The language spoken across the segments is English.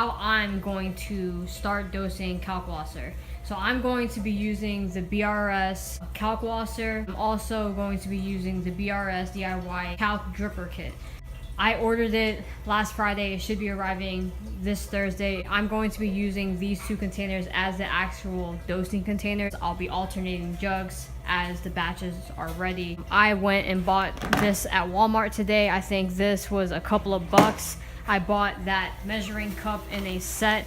how I'm going to start dosing Kalkwasser. So I'm going to be using the BRS Kalkwasser. I'm also going to be using the BRS DIY Kalk Dripper Kit. I ordered it last Friday. It should be arriving this Thursday. I'm going to be using these two containers as the actual dosing containers. I'll be alternating jugs as the batches are ready. I went and bought this at Walmart today. I think this was a couple of bucks. I bought that measuring cup in a set.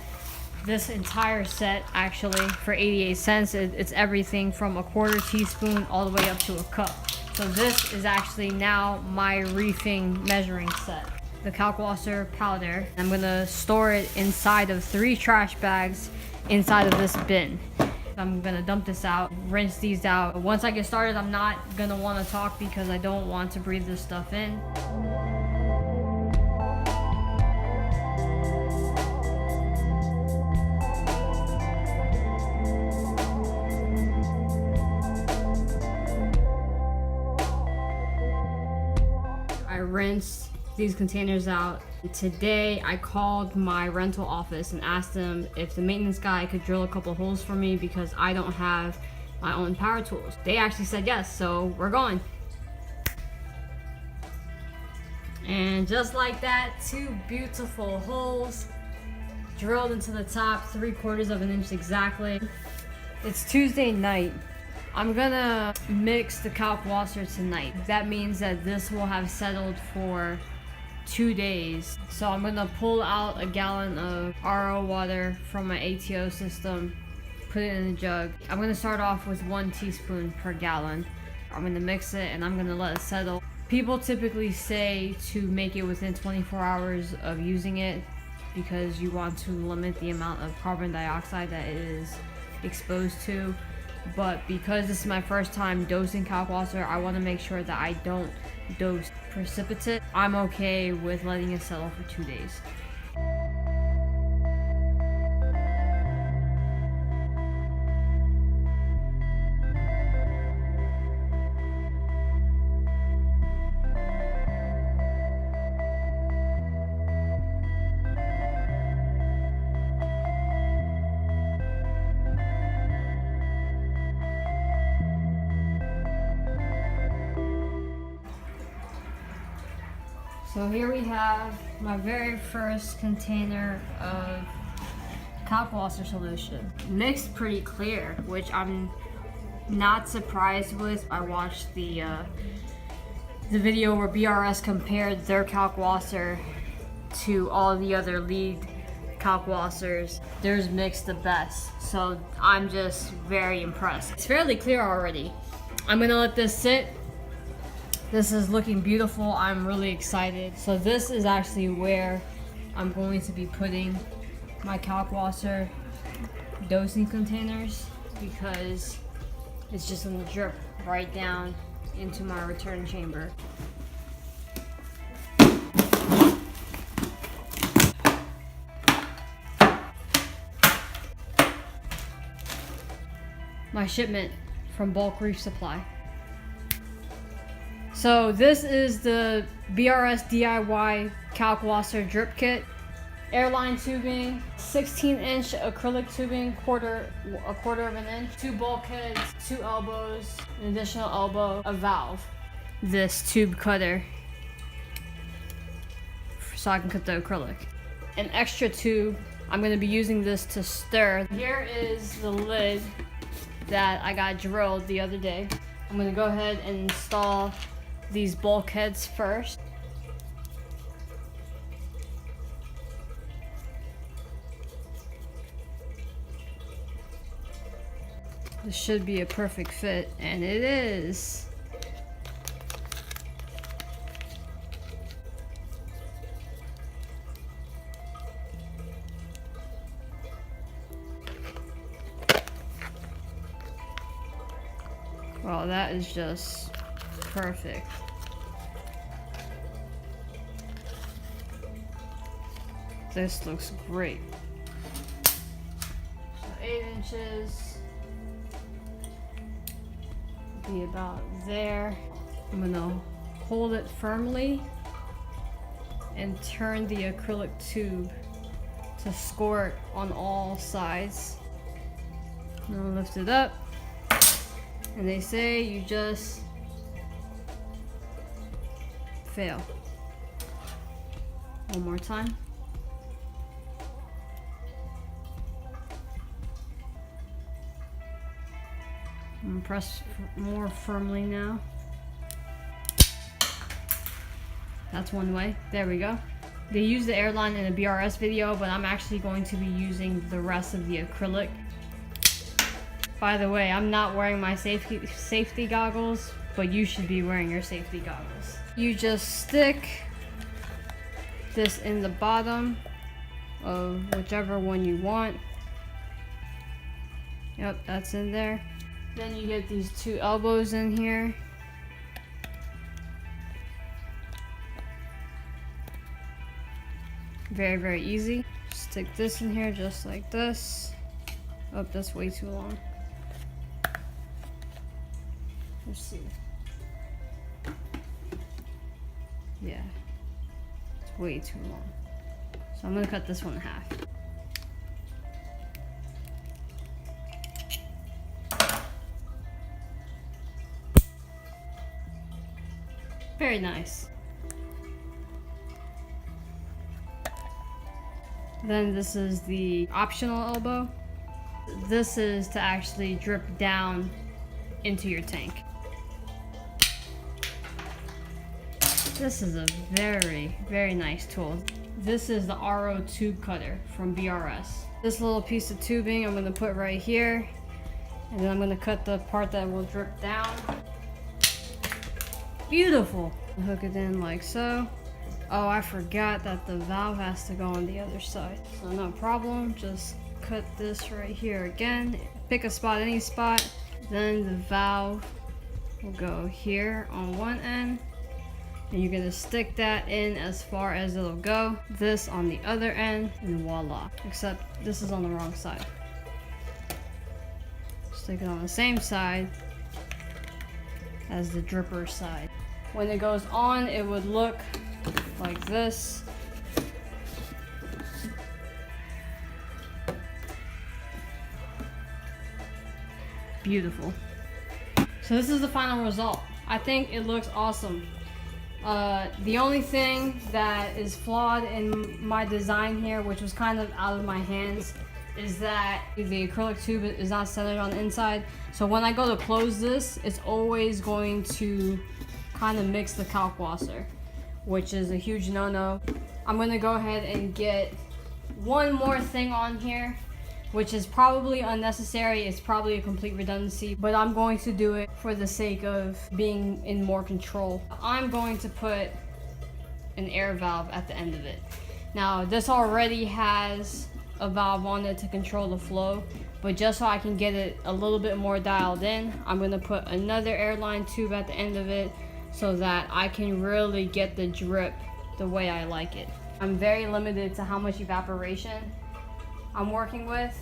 This entire set actually for 88 cents. It's everything from a quarter teaspoon all the way up to a cup. So this is actually now my reefing measuring set. The Kalkwasser powder. I'm gonna store it inside of 3 trash bags inside of this bin. I'm gonna dump this out, rinse these out. Once I get started, I'm not gonna wanna talk because I don't want to breathe this stuff in. Rinse these containers out. Today I called my rental office and asked them if the maintenance guy could drill a couple holes for me because I don't have my own power tools. They actually said yes, so we're going. And just like that, 2 beautiful holes drilled into the top, 3/4 of an inch exactly. It's Tuesday night. I'm gonna mix the Kalkwasser tonight. That means that this will have settled for 2 days. So I'm gonna pull out a gallon of RO water from my ATO system, put it in a jug. I'm gonna start off with 1 teaspoon per gallon. I'm gonna mix it and I'm gonna let it settle. People typically say to make it within 24 hours of using it because you want to limit the amount of carbon dioxide that it is exposed to. But because this is my first time dosing Kalkwasser, I want to make sure that I don't dose precipitate. I'm okay with letting it settle for 2 days. So here we have my very first container of Kalkwasser solution. Mixed pretty clear, which I'm not surprised with. I watched the video where BRS compared their Kalkwasser to all the other lead Kalkwassers. Theirs mixed the best, so I'm just very impressed. It's fairly clear already. I'm gonna let this sit. This is looking beautiful. I'm really excited. So this is actually where I'm going to be putting my Kalkwasser dosing containers because it's just gonna drip right down into my return chamber. My shipment from Bulk Reef Supply. So this is the BRS DIY Kalkwasser drip kit. Airline tubing, 16-inch acrylic tubing, a quarter of an inch, 2 bulkheads, 2 elbows, an additional elbow, a valve. This tube cutter so I can cut the acrylic. An extra tube. I'm going to be using this to stir. Here is the lid that I got drilled the other day. I'm going to go ahead and install these bulkheads first. This should be a perfect fit, and it is. Wow, that is just perfect. This looks great. So 8 inches. Be about there. I'm gonna hold it firmly and turn the acrylic tube to squirt on all sides. Now lift it up, and they say you just fail. One more time. I'm gonna press more firmly now. That's one way. There we go. They use the airline in a BRS video, but I'm actually going to be using the rest of the acrylic. By the way, I'm not wearing my safety goggles, but you should be wearing your safety goggles. You just stick this in the bottom of whichever one you want. Yep, that's in there. Then you get these two elbows in here. Very, very easy. Stick this in here just like this. Oh, that's way too long. Let's see. Yeah, it's way too long. So I'm gonna cut this one in half. Very nice. Then this is the optional elbow. This is to actually drip down into your tank. This is a very, very nice tool. This is the RO tube cutter from BRS. This little piece of tubing I'm gonna put right here, and then I'm gonna cut the part that will drip down. Beautiful. Hook it in like so. Oh, I forgot that the valve has to go on the other side. So no problem, just cut this right here again. Pick a spot, any spot. Then the valve will go here on one end. And you're gonna stick that in as far as it'll go. This on the other end, and voila. Except this is on the wrong side. Stick it on the same side as the dripper side. When it goes on, it would look like this. Beautiful. So this is the final result. I think it looks awesome. The only thing that is flawed in my design here, which was kind of out of my hands, is that the acrylic tube is not centered on the inside. So when I go to close this, it's always going to kind of mix the Kalkwasser, which is a huge no-no. I'm gonna go ahead and get one more thing on here, which is probably unnecessary. It's probably a complete redundancy, but I'm going to do it for the sake of being in more control. I'm going to put an air valve at the end of it. Now, this already has a valve on it to control the flow, but just so I can get it a little bit more dialed in, I'm gonna put another airline tube at the end of it so that I can really get the drip the way I like it. I'm very limited to how much evaporation I'm working with,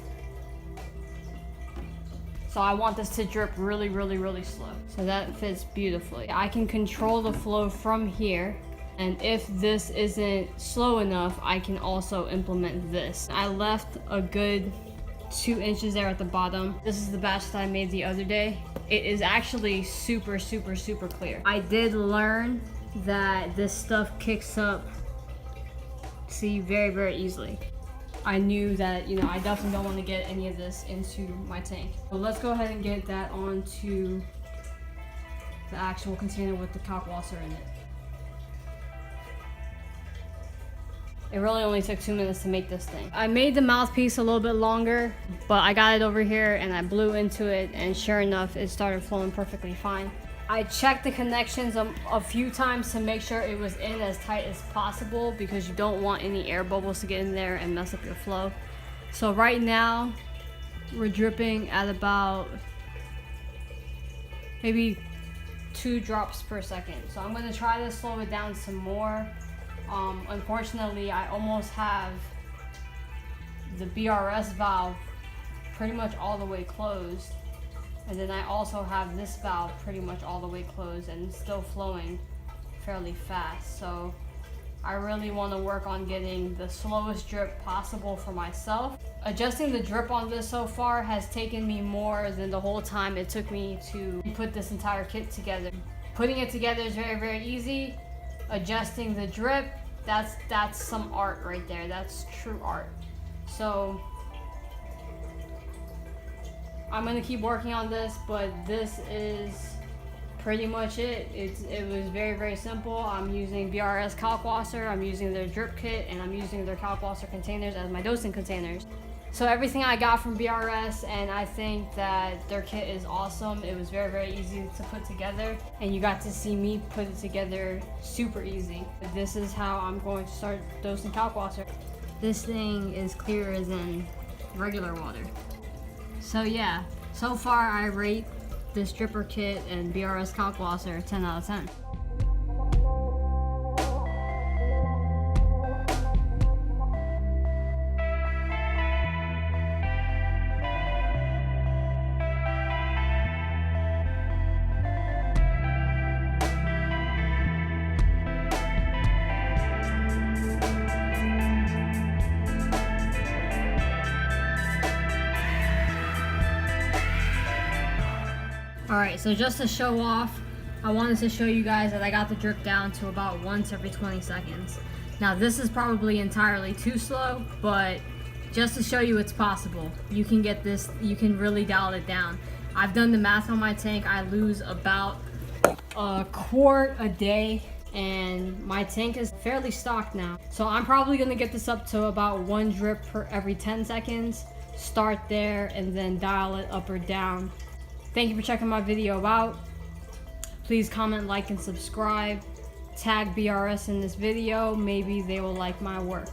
so I want this to drip really, really, really slow. So that fits beautifully. I can control the flow from here, and if this isn't slow enough, I can also implement this. I left a good 2 inches there at the bottom. This is the batch that I made the other day. It is actually super, super, super clear. I did learn that this stuff kicks up, see, very, very easily. I knew that, you know, I definitely don't want to get any of this into my tank. So let's go ahead and get that onto the actual container with the Kalkwasser in it. It really only took 2 minutes to make this thing. I made the mouthpiece a little bit longer, but I got it over here and I blew into it, and sure enough, it started flowing perfectly fine. I checked the connections a few times to make sure it was in as tight as possible, because you don't want any air bubbles to get in there and mess up your flow. So right now, we're dripping at about maybe 2 drops per second. So I'm gonna try to slow it down some more. Unfortunately, I almost have the BRS valve pretty much all the way closed, and then I also have this valve pretty much all the way closed and still flowing fairly fast. So I really want to work on getting the slowest drip possible for myself. Adjusting the drip on this so far has taken me more than the whole time it took me to put this entire kit together. Putting it together is very, very easy. Adjusting the drip, that's some art right there. That's true art. So I'm gonna keep working on this, but this is pretty much it. It was very, very simple. I'm using BRS Kalkwasser, I'm using their drip kit, and I'm using their Kalkwasser containers as my dosing containers. So everything I got from BRS, and I think that their kit is awesome. It was very, very easy to put together, and you got to see me put it together super easy. This is how I'm going to start dosing Kalkwasser. This thing is clear as in regular water. So yeah, so far I rate this dripper kit and BRS Kalkwasser 10 out of 10. Alright, so just to show off, I wanted to show you guys that I got the drip down to about once every 20 seconds. Now this is probably entirely too slow, but just to show you it's possible. You can get this, you can really dial it down. I've done the math on my tank. I lose about a quart a day, and my tank is fairly stocked now. So I'm probably gonna get this up to about 1 drip per every 10 seconds. Start there and then dial it up or down. Thank you for checking my video out. Please comment, like, and subscribe. Tag BRS in this video. Maybe they will like my work.